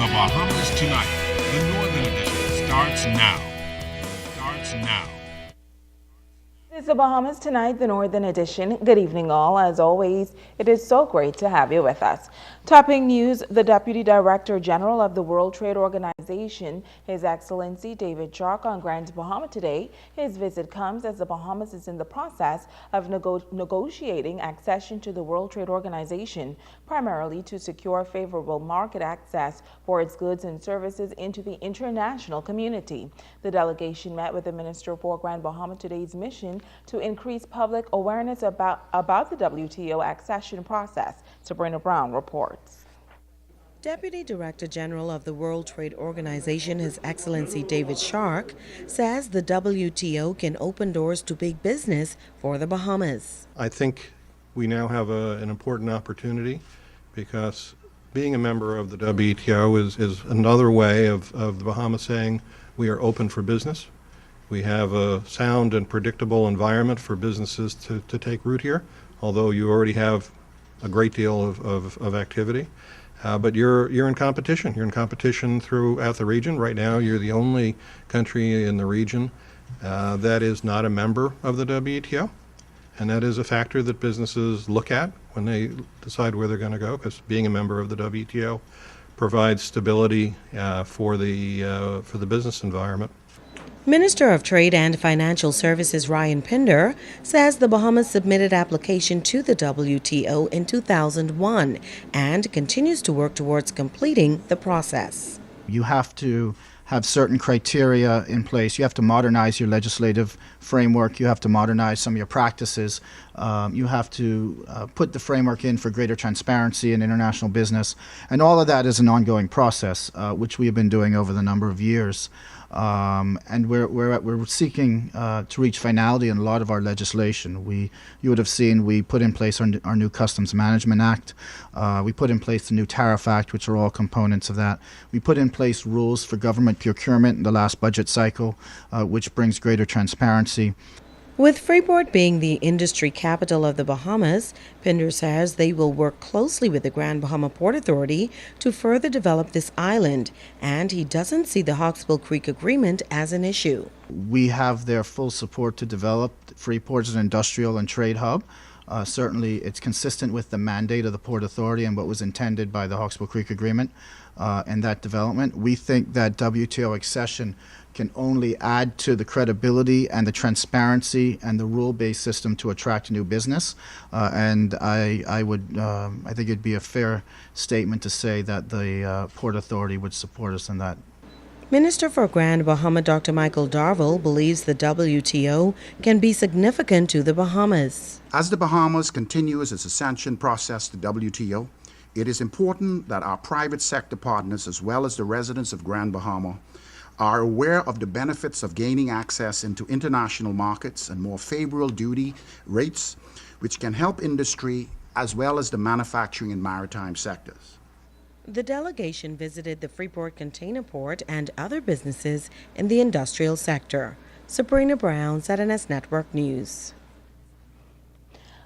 The Bahamas Tonight, the Northern Edition, starts now. It's the Bahamas Tonight, the Northern Edition. Good evening, all. As always, it is so great to have you with us. Topping news, the Deputy Director General of the World Trade Organization, His Excellency David Shark, on Grand Bahama today. His visit comes as the Bahamas is in the process of negotiating accession to the World Trade Organization, primarily to secure favorable market access for its goods and services into the international community. The delegation met with the Minister for Grand Bahama today's mission to increase public awareness about the WTO accession process. Sabrina Brown reports. Deputy Director General of the World Trade Organization, His Excellency David Shark, says the WTO can open doors to big business for the Bahamas. I think we now have an important opportunity because being a member of the WTO is another way of the Bahamas saying we are open for business. We have a sound and predictable environment for businesses to take root here, although you already have a great deal of activity. But you're in competition. You're in competition throughout the region. Right now, you're the only country in the region that is not a member of the WTO. And that is a factor that businesses look at when they decide where they're going to go, because being a member of the WTO provides stability for the business environment. Minister of Trade and Financial Services Ryan Pinder says the Bahamas submitted application to the WTO in 2001 and continues to work towards completing the process. You have to have certain criteria in place. You have to modernize your legislative framework. You have to modernize some of your practices. You have to put the framework in for greater transparency in international business. And all of that is an ongoing process, which we have been doing over the number of years. And we're seeking to reach finality in a lot of our legislation. You would have seen we put in place our new Customs Management Act. We put in place the new Tariff Act, which are all components of that. We put in place rules for government procurement in the last budget cycle, which brings greater transparency. With Freeport being the industry capital of the Bahamas, Pinder says they will work closely with the Grand Bahama Port Authority to further develop this island, and he doesn't see the Hawksbill Creek Agreement as an issue. We have their full support to develop Freeport as an industrial and trade hub. Certainly, it's consistent with the mandate of the Port Authority and what was intended by the Hawksbill Creek Agreement and that development. We think that WTO accession can only add to the credibility and the transparency and the rule-based system to attract new business. And I think it'd be a fair statement to say that the Port Authority would support us in that. Minister for Grand Bahama Dr. Michael Darville believes the WTO can be significant to the Bahamas. As the Bahamas continues its ascension process to WTO, it is important that our private sector partners, as well as the residents of Grand Bahama, are aware of the benefits of gaining access into international markets and more favorable duty rates, which can help industry as well as the manufacturing and maritime sectors. The delegation visited the Freeport Container Port and other businesses in the industrial sector. Sabrina Brown, ZNS Network News.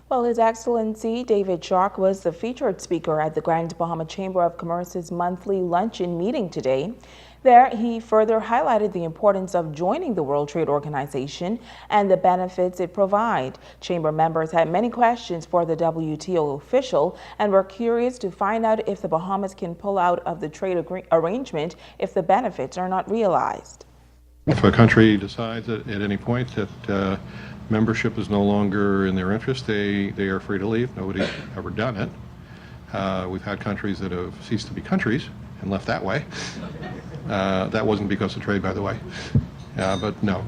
Well, His Excellency David Shark was the featured speaker at the Grand Bahama Chamber of Commerce's monthly luncheon meeting today. There, he further highlighted the importance of joining the World Trade Organization and the benefits it provides. Chamber members had many questions for the WTO official and were curious to find out if the Bahamas can pull out of the trade arrangement if the benefits are not realized. If a country decides at any point that membership is no longer in their interest, they are free to leave. Nobody's ever done it. We've had countries that have ceased to be countries and left that way. That wasn't because of trade, by the way. But no,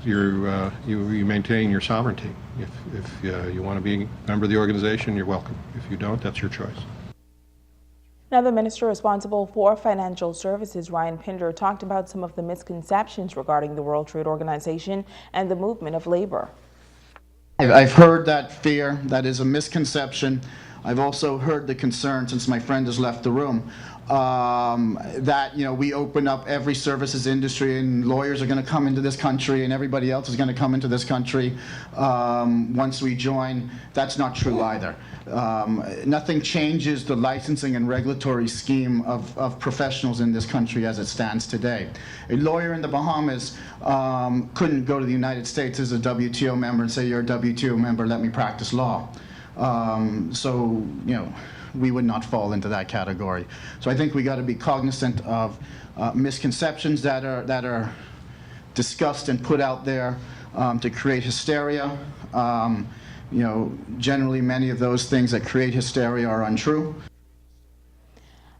you maintain your sovereignty. If you want to be a member of the organization, you're welcome. If you don't, that's your choice. Now, the minister responsible for financial services, Ryan Pinder, talked about some of the misconceptions regarding the World Trade Organization and the movement of labor. I've heard that fear. That is a misconception. I've also heard the concern, since my friend has left the room, that we open up every services industry and lawyers are going to come into this country and everybody else is going to come into this country once we join. That's not true either. Nothing changes the licensing and regulatory scheme of professionals in this country as it stands today. A lawyer in the Bahamas couldn't go to the United States as a WTO member and say, you're a WTO member, let me practice law. So we would not fall into that category. So I think we got to be cognizant of misconceptions that are discussed and put out there to create hysteria. Generally many of those things that create hysteria are untrue.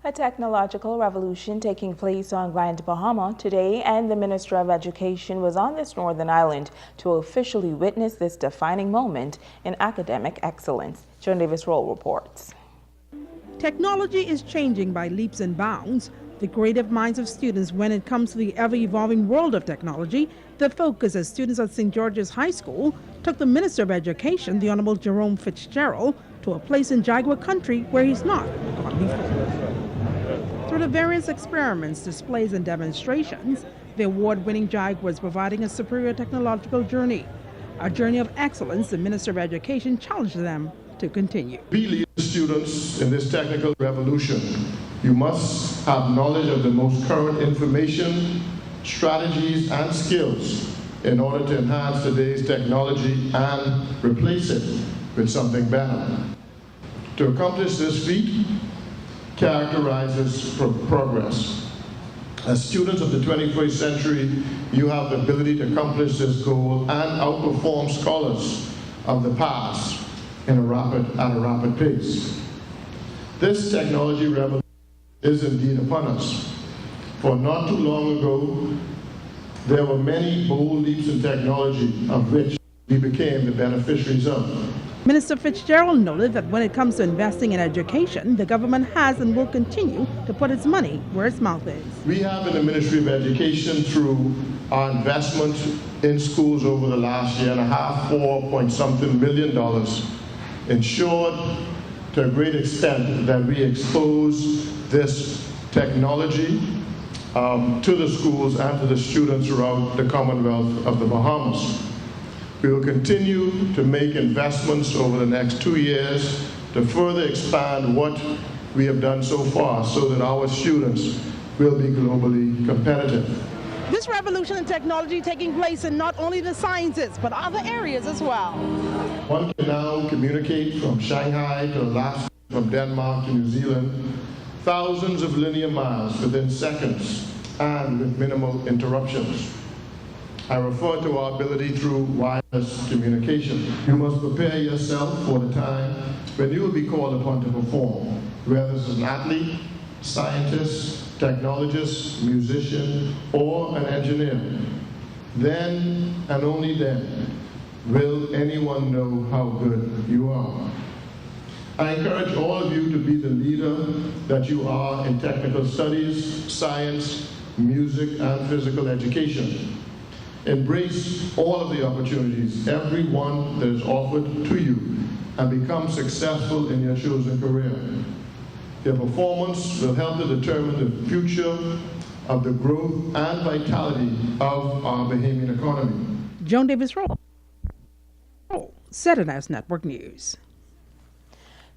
A technological revolution taking place on Grand Bahama today, and the Minister of Education was on this northern island to officially witness this defining moment in academic excellence. Joan Davis-Roll reports. Technology is changing by leaps and bounds. The creative minds of students when it comes to the ever-evolving world of technology. The focus as students at St. George's High School took the Minister of Education, the Honorable Jerome Fitzgerald, to a place in Jaguar country where he's not gone before. Through the various experiments, displays, and demonstrations, the award-winning Jaguar is providing a superior technological journey. A journey of excellence the Minister of Education challenged them to continue. Be leaders, students, in this technical revolution. You must have knowledge of the most current information, strategies, and skills in order to enhance today's technology and replace it with something better. To accomplish this feat characterizes progress. As students of the 21st century, you have the ability to accomplish this goal and outperform scholars of the past at a rapid pace. This technology revolution is indeed upon us. For not too long ago, there were many bold leaps in technology of which we became the beneficiaries of. Minister Fitzgerald noted that when it comes to investing in education, the government has and will continue to put its money where its mouth is. We have in the Ministry of Education, through our investment in schools over the last year and a half, $4-point-something million, ensured to a great extent that we expose this technology to the schools and to the students throughout the Commonwealth of the Bahamas. We will continue to make investments over the next 2 years to further expand what we have done so far so that our students will be globally competitive. This revolution in technology taking place in not only the sciences, but other areas as well. One can now communicate from Shanghai to Alaska, from Denmark to New Zealand, thousands of linear miles within seconds and with minimal interruptions. I refer to our ability through wireless communication. You must prepare yourself for the time when you will be called upon to perform, whether as an athlete, scientist, technologist, musician, or an engineer. Then and only then will anyone know how good you are. I encourage all of you to be the leader that you are in technical studies, science, music, and physical education. Embrace all of the opportunities, every one that is offered to you, and become successful in your chosen career. Your performance will help to determine the future of the growth and vitality of our Bahamian economy. Joan Davis-Roll, Saturday Network News.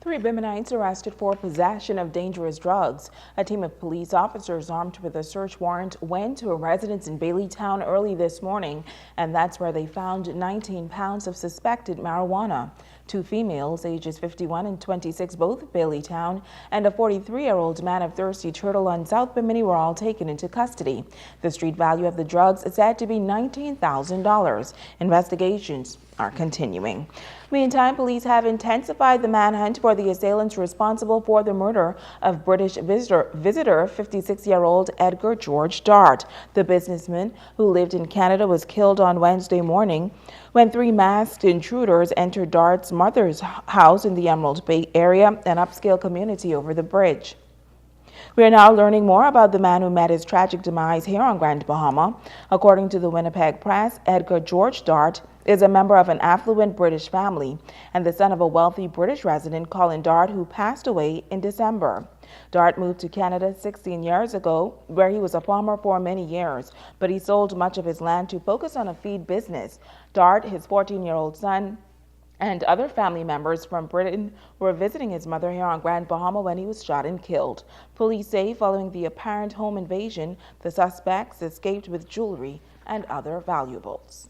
3 Biminites arrested for possession of dangerous drugs. A team of police officers armed with a search warrant went to a residence in Baileytown early this morning, and that's where they found 19 pounds of suspected marijuana. 2 females, ages 51 and 26, both of Baileytown, and a 43-year-old man of Thirsty Turtle on South Bimini were all taken into custody. The street value of the drugs is said to be $19,000. Investigations are continuing. Meantime, police have intensified the manhunt for the assailants responsible for the murder of British visitor 56-year-old Edgar George Dart. The businessman who lived in Canada was killed on Wednesday morning when 3 masked intruders entered Dart's mother's house in the Emerald Bay area, an upscale community over the bridge. We are now learning more about the man who met his tragic demise here on Grand Bahama. According to the Winnipeg Press, Edgar George Dart is a member of an affluent British family and the son of a wealthy British resident, Colin Dart, who passed away in December. Dart moved to Canada 16 years ago, where he was a farmer for many years, but he sold much of his land to focus on a feed business. Dart, his 14-year-old son, and other family members from Britain were visiting his mother here on Grand Bahama when he was shot and killed. Police say following the apparent home invasion, the suspects escaped with jewelry and other valuables.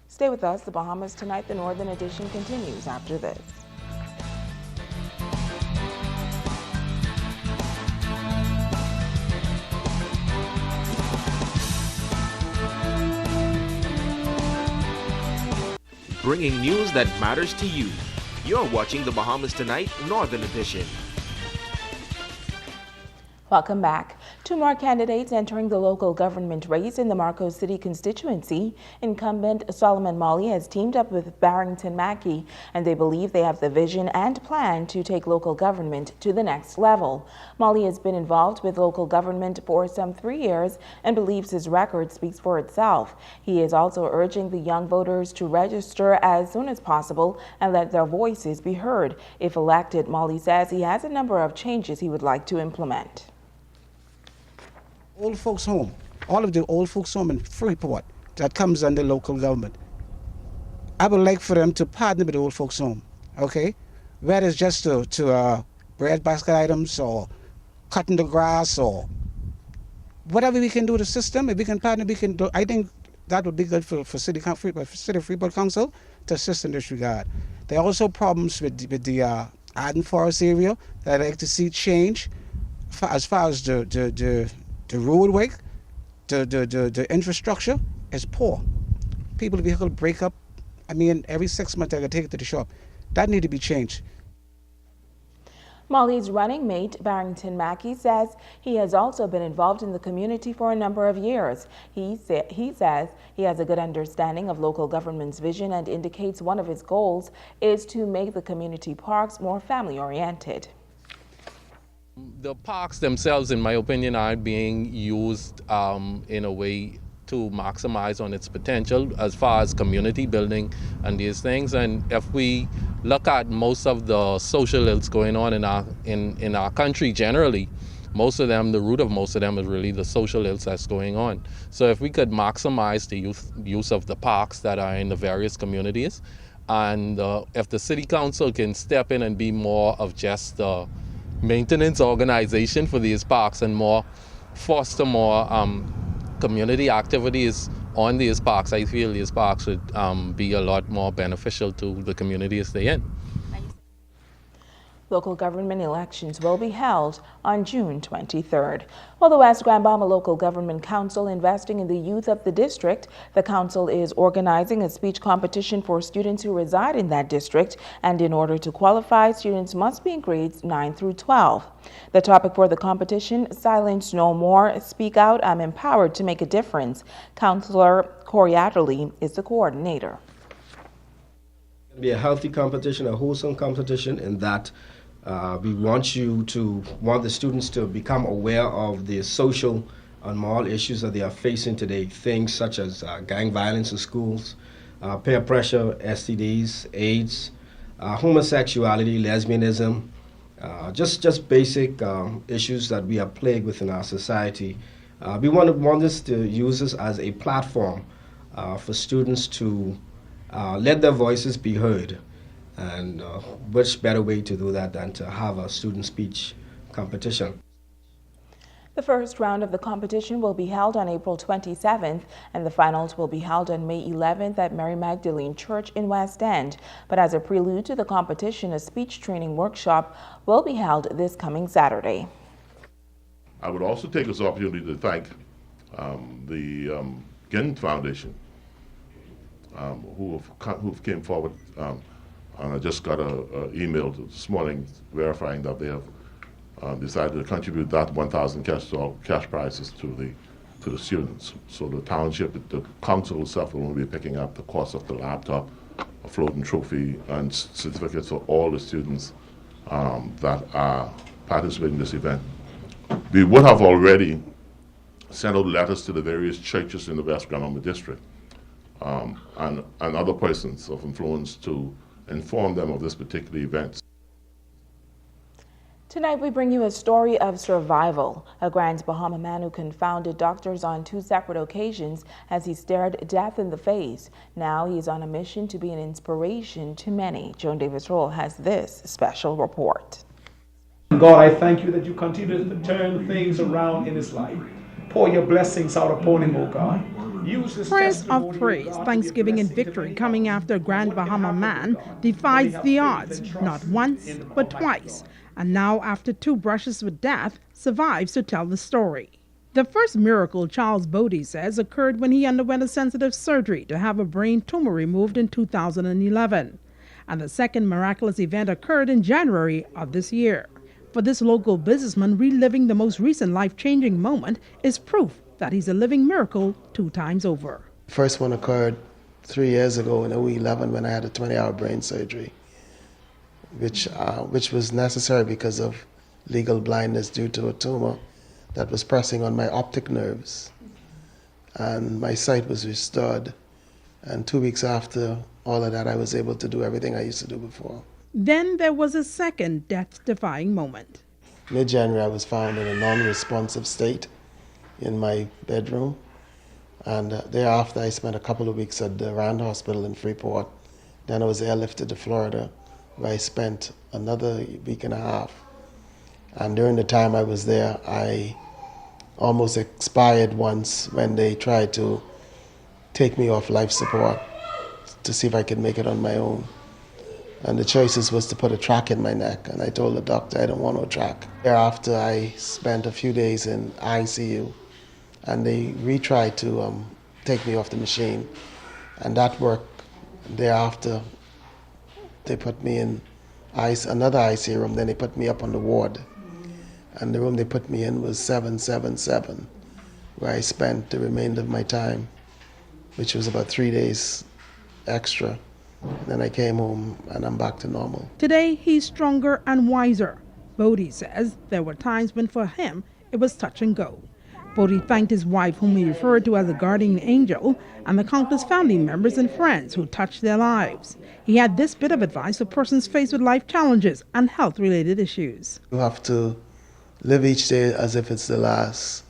Stay with us. The Bahamas Tonight, the Northern Edition continues after this. Bringing news that matters to you. You're watching the Bahamas Tonight, Northern Edition. Welcome back. Two more candidates entering the local government race in the Marcos City constituency. Incumbent Solomon Molly has teamed up with Barrington Mackey, and they believe they have the vision and plan to take local government to the next level. Molly has been involved with local government for some 3 years and believes his record speaks for itself. He is also urging the young voters to register as soon as possible and let their voices be heard. If elected, Molly says he has a number of changes he would like to implement. Old folks home, all of the old folks home in Freeport that comes under local government. I would like for them to partner with the old folks home, okay? Whether it's just to bread basket items or cutting the grass or whatever we can do to the system. If we can partner, we can do. I think that would be good for City of Freeport Council to assist in this regard. There are also problems with the Arden Forest area that I'd like to see change as far as the roadway, the infrastructure is poor. People vehicle break up. I mean, every 6 months I gotta take it to the shop. That need to be changed. Molly's running mate, Barrington Mackey, says he has also been involved in the community for a number of years. He says he has a good understanding of local government's vision and indicates one of his goals is to make the community parks more family-oriented. The parks themselves, in my opinion, aren't being used in a way to maximize on its potential as far as community building and these things. And if we look at most of the social ills going on in our country generally, most of them, the root of most of them is really the social ills that's going on. So if we could maximize the use of the parks that are in the various communities, and if the city council can step in and be more of just the maintenance organization for these parks and foster more community activities on these parks, I feel these parks would be a lot more beneficial to the communities they're in. Local government elections will be held on June 23rd. While the West Grand Bahama Local Government Council investing in the youth of the district, the council is organizing a speech competition for students who reside in that district, and in order to qualify, students must be in grades 9 through 12. The topic for the competition, Silence No More, Speak Out, I'm Empowered to Make a Difference. Councillor Corey Adderley is the coordinator. It'll be a healthy competition, a wholesome competition in that we want the students to become aware of the social and moral issues that they are facing today. Things such as gang violence in schools, peer pressure, STDs, AIDS, homosexuality, lesbianism, just basic issues that we are plagued with in our society. We want this to use this as a platform for students to let their voices be heard. And which better way to do that than to have a student speech competition. The first round of the competition will be held on April 27th, and the finals will be held on May 11th at Mary Magdalene Church in West End. But as a prelude to the competition, a speech training workshop will be held this coming Saturday. I would also take this opportunity to thank the Ginn Foundation, who came forward. And I just got an email this morning verifying that they have decided to contribute that 1,000 cash prizes to the students. So the township, the council itself will be picking up the cost of the laptop, a floating trophy, and certificates for all the students that are participating in this event. We would have already sent out letters to the various churches in the West Grand Bahama district and other persons of influence to inform them of this particular event. Tonight we bring you a story of survival. A Grand Bahama man who confounded doctors on 2 separate occasions as he stared death in the face. Now he's on a mission to be an inspiration to many. Joan Davis-Roll has this special report. God, I thank you that you continue to turn things around in his life. Pour your blessings out upon him, O God. Use this Prayers testimony, of O praise, God, thanksgiving, to and be a blessing victory to coming many after Grand others. Bahama They man have defies faith the and odds, trust not once, in the but Almighty twice. God. And now, after 2 brushes with death, survives to tell the story. The first miracle, Charles Bodie says, occurred when he underwent a sensitive surgery to have a brain tumor removed in 2011. And the second miraculous event occurred in January of this year. For this local businessman, reliving the most recent life-changing moment is proof that he's a living miracle 2 times over. First one occurred 3 years ago in 2011 when I had a 20-hour brain surgery, which was necessary because of legal blindness due to a tumor that was pressing on my optic nerves. And my sight was restored. And 2 weeks after all of that, I was able to do everything I used to do before. Then there was a second death-defying moment. Mid-January, I was found in a non-responsive state in my bedroom. And thereafter, I spent a couple of weeks at the Rand Hospital in Freeport. Then I was airlifted to Florida, where I spent another week and a half. And during the time I was there, I almost expired once when they tried to take me off life support to see if I could make it on my own. And the choices was to put a track in my neck, and I told the doctor I don't want no track. Thereafter, I spent a few days in ICU, and they retried to take me off the machine, and that worked. Thereafter, they put me in another ICU room, then they put me up on the ward. And the room they put me in was 777, where I spent the remainder of my time, which was about 3 days extra. Then I came home and I'm back to normal. Today, he's stronger and wiser. Bodie says there were times when for him it was touch and go. Bodie thanked his wife, whom he referred to as a guardian angel, and the countless family members and friends who touched their lives. He had this bit of advice for persons faced with life challenges and health-related issues. You have to live each day as if it's the last.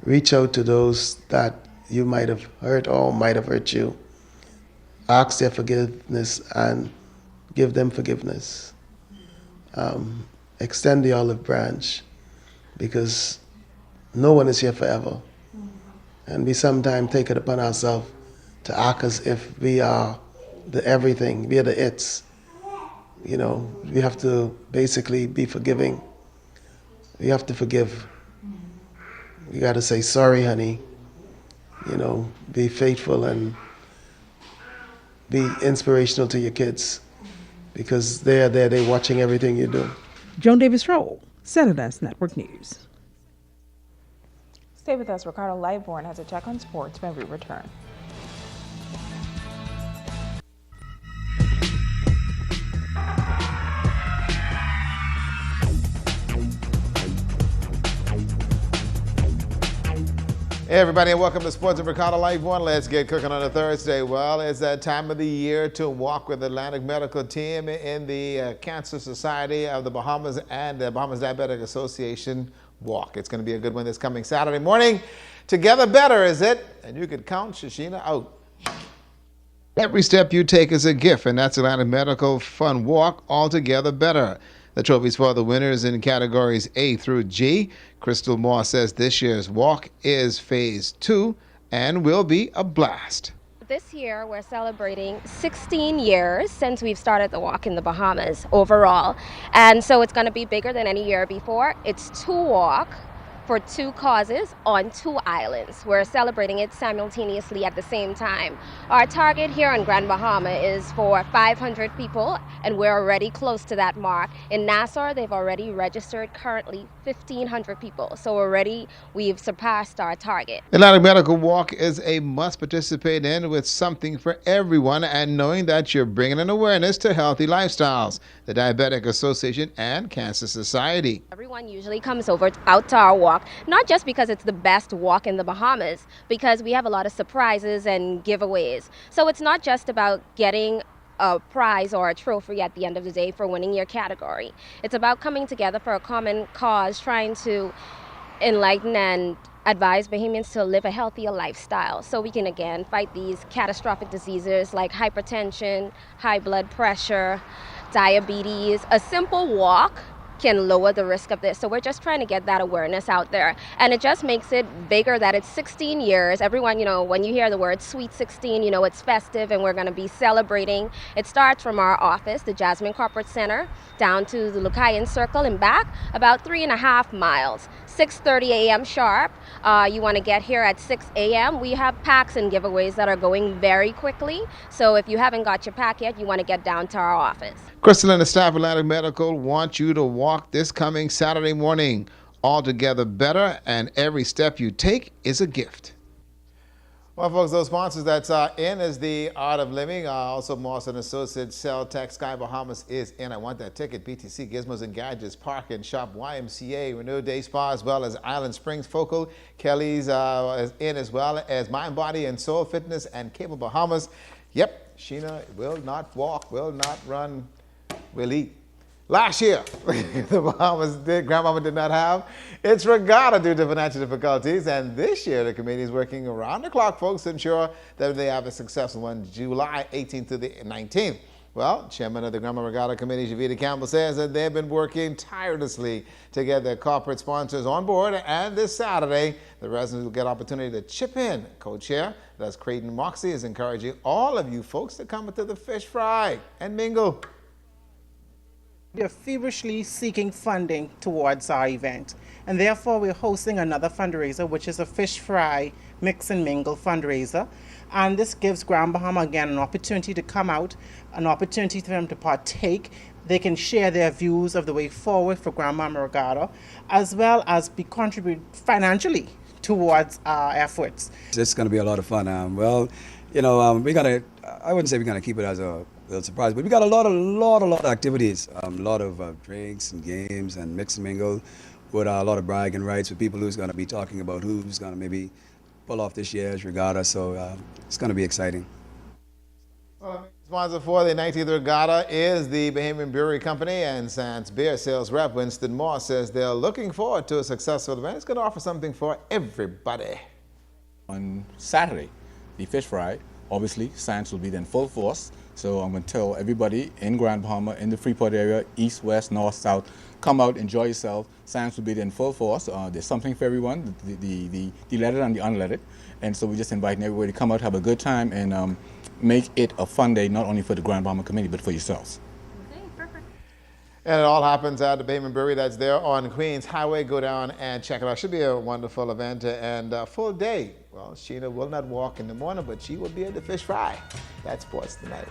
Reach out to those that you might have hurt or might have hurt you. Ask their forgiveness and give them forgiveness. Extend the olive branch, because no one is here forever. And we sometimes take it upon ourselves to act as if we are the everything, we are the it's. You know, we have to basically be forgiving. We have to forgive. You got to say, sorry, honey. You know, be faithful and be inspirational to your kids, because they're there, they're watching everything you do. Joan Davis-Roll, Saturdays Network News. Stay with us. Ricardo Lightborn has a check on sports when we return. Hey everybody, and welcome to Sports with Ricardo Lightborn. Let's get cooking on a Thursday. Well, it's that time of the year to walk with the Atlantic Medical Team in the Cancer Society of the Bahamas and the Bahamas Diabetic Association walk. It's going to be a good one this coming Saturday morning. Together better, is it? And you can count Shashina out. Every step you take is a gift, and that's Atlantic Medical Fun Walk, Altogether Better. The trophies for the winners in categories A through G. Crystal Moore says this year's walk is phase 2 and will be a blast. This year we're celebrating 16 years since we've started the walk in the Bahamas overall. And so it's going to be bigger than any year before. It's 2 walk for 2 causes on 2 islands. We're celebrating it simultaneously at the same time. Our target here on Grand Bahama is for 500 people, and we're already close to that mark. In Nassau, they've already registered currently 1,500 people. So we've surpassed our target. Atlantic Medical Walk is a must participate in, with something for everyone, and knowing that you're bringing an awareness to healthy lifestyles, the Diabetic Association and Cancer Society. Everyone usually comes out to our walk walk, not just because it's the best walk in the Bahamas, because we have a lot of surprises and giveaways. So it's not just about getting a prize or a trophy at the end of the day for winning your category. It's about coming together for a common cause, trying to enlighten and advise Bahamians to live a healthier lifestyle so we can again fight these catastrophic diseases like hypertension, high blood pressure, diabetes. A simple walk can lower the risk of this. So we're just trying to get that awareness out there. And it just makes it bigger that it's 16 years. Everyone, you know, when you hear the word Sweet 16, you know, it's festive and we're going to be celebrating. It starts from our office, the Jasmine Corporate Center, down to the Lucayan Circle and back, about 3.5 miles. 6:30 a.m. sharp. You want to get here at 6 a.m. We have packs and giveaways that are going very quickly. So if you haven't got your pack yet, you want to get down to our office. Crystal and the staff of Atlantic Medical want you to walk this coming Saturday morning. Altogether better, and every step you take is a gift. Well, folks, those sponsors that's in is the Art of Living. Also, Moss & Associates, Cell Tech, Sky Bahamas is in. I Want That Ticket, BTC, Gizmos and Gadgets, Park and Shop, YMCA, Renew Day Spa, as well as Island Springs, Focal, Kelly's is in, as well as Mind, Body, and Soul Fitness and Cable Bahamas. Yep, Sheena will not walk, will not run, will eat. Last year, the Bahamas Grandmama did not have its regatta due to financial difficulties, and this year the committee is working around the clock, folks, to ensure that they have a successful one, July 18th to the 19th. Well, Chairman of the Grandma Regatta Committee, Javita Campbell, says that they've been working tirelessly to get their corporate sponsors on board, and this Saturday, the residents will get opportunity to chip in. Co-chair, that's Creighton Moxie, is encouraging all of you folks to come to the fish fry and mingle. They're feverishly seeking funding towards our event, and therefore we're hosting another fundraiser, which is a fish fry mix and mingle fundraiser. And this gives Grand Bahama again an opportunity to come out, an opportunity for them to partake. They can share their views of the way forward for Grand Bahama Regatta, as well as contribute financially towards our efforts. It's going to be a lot of fun. Well, you know, I wouldn't say we're going to keep it as a surprise, but we got a lot of activities, a lot of drinks and games and mix and mingle with a lot of bragging rights with people who's going to be talking about who's going to maybe pull off this year's regatta. So it's going to be exciting. Well, sponsor for the 19th regatta is the Bahamian Brewery Company, and Sans Beer sales rep Winston Moore says they're looking forward to a successful event. It's going to offer something for everybody. On Saturday, the fish fry, obviously, Sans will be in full force. So I'm going to tell everybody in Grand Bahama, in the Freeport area, east, west, north, south, come out, enjoy yourself. Sans will be there in full force. There's something for everyone, the leaded and the unleaded. And so we're just inviting everybody to come out, have a good time, and make it a fun day, not only for the Grand Bahama community, but for yourselves. Okay, perfect. And it all happens at the Bahamian Brewery that's there on Queens Highway. Go down and check it out. Should be a wonderful event and a full day. Well, Sheena will not walk in the morning, but she will be at the fish fry. That's Sports Tonight.